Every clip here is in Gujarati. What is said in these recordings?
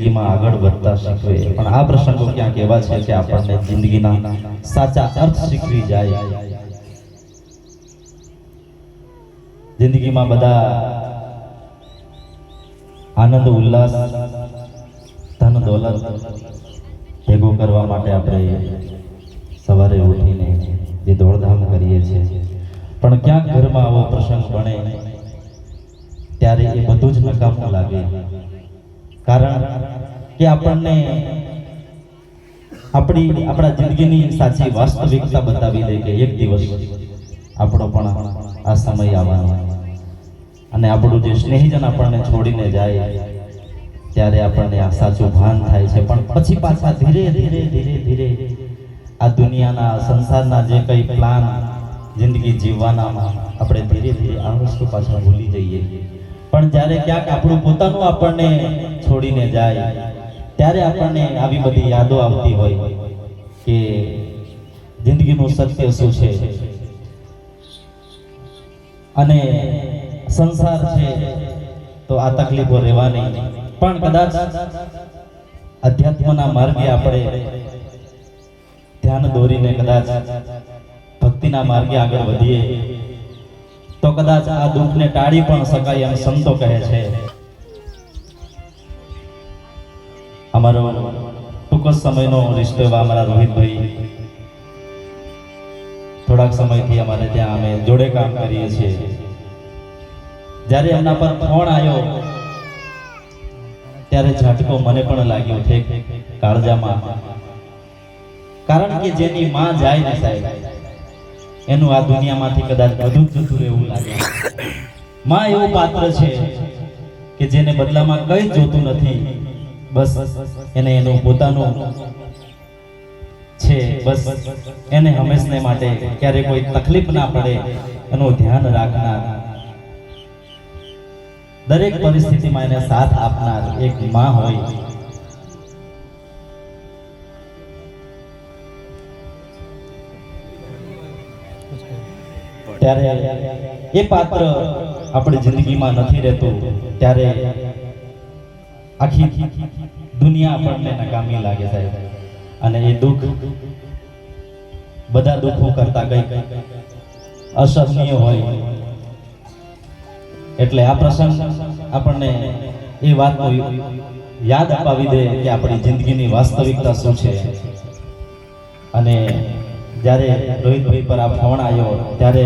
જિંદગીમાં આગળ વધતા શીખવે, પણ આ પ્રસંગો ક્યાંક એવા છે કે આપણને જિંદગીના સાચા અર્થ શીખવી જાય। જિંદગીમાં બધા આનંદ ઉલ્લાસ ધન દોલત ભેગું કરવા માટે આપણે સવારે ઉઠીને જે દોડધામ કરીએ છીએ, પણ ક્યાંક ઘરમાં આવો પ્રસંગ બને ત્યારે એ બધું જ નકામું લાગે, કારણ કે આપણને આપણા જિંદગીની સાચી વાસ્તવિકતા બતાવી દે કે એક દિવસ આપણો પણ આ સમય આવવાનો, અને આપણું જે સ્નેહીજન આપણને છોડીને જાય ત્યારે આપણને આ સાચું ભાન થાય છે। પણ પછી પાછા ધીરે ધીરે ધીરે ધીરે આ દુનિયાના સંસારના જે કંઈ પ્લાન જિંદગી જીવવાનામાં આપણે ધીરે ધીરે આ વસ્તુ પાછા ભૂલી જઈએ। પણ જ્યારે ક્યાંક આપણું પોતાનું આપણને છોડીને જાય ત્યારે આપણને આવી બધી યાદો આવતી હોય કે જિંદગીનું સત્ય શું છે, અને સંસાર છે તો આ તકલીફો રહેવાની, પણ કદાચ અધ્યાત્મના માર્ગે આપણે ધ્યાન દોરીને કદાચ ભક્તિના માર્ગે આગળ વધીએ તો કદાચ આ દુઃખને ટાળી પણ શકાય એમ સંતો કહે છે। અમારો ટૂંક જ સમયનો રિશ્તો એવા અમારા રોહિતભાઈ થોડાક સમયથી અમારે ત્યાં અમે જોડે કામ કરીએ છીએ। જ્યારે એમના પર ફોન આવ્યો ત્યારે ઝાટકો મને પણ લાગ્યો છે કાળજામાં, કારણ કે જેની માં જાય ને સાહેબ એનું આ દુનિયામાંથી કદાચ બધું જ જતું રહેવું લાગે। માં એવું પાત્ર છે કે જેને બદલામાં કંઈ જોતું નથી, બસ એને એનું પોતાનું છે, બસ એને હંમેશને માટે ક્યારે કોઈ તકલીફ ના પડે એનું ધ્યાન રાખનાર, દરેક પરિસ્થિતિમાં એને સાથ આપનાર એક માં હોય। ત્યારે એ પાત્ર આપણી જિંદગીમાં નથી રહેતું ત્યારે આખી દુનિયા આપણને નકામી લાગે સાહેબ, અને એ દુઃખ બધા દુઃખો કરતા કંઈક અસહનીય હોય। એટલે આ પ્રસંગ આપણને એ વાતનો યાદ અપાવી દે કે આપણી જિંદગીની વાસ્તવિકતા શું છે। અને જ્યારે રોહિતભાઈ પર આ ફોન આવ્યો ત્યારે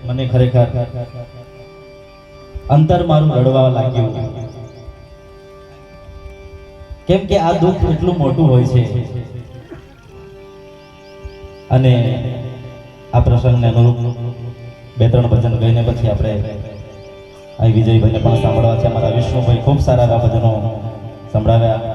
મને ખરેખર અંતર મારું રડવા લાગ્યું, કેમ કે આ દુઃખ એટલું મોટું હોય છે। અને આ પ્રસંગને અનુરૂપ બે ત્રણ ભજન ગાઈને પછી આપણે આ વિજયભાઈને પણ સાંભળવા છે। અમારા વિષ્ણુભાઈ ખૂબ સારા એવા ભજનો સંભળાવ્યા।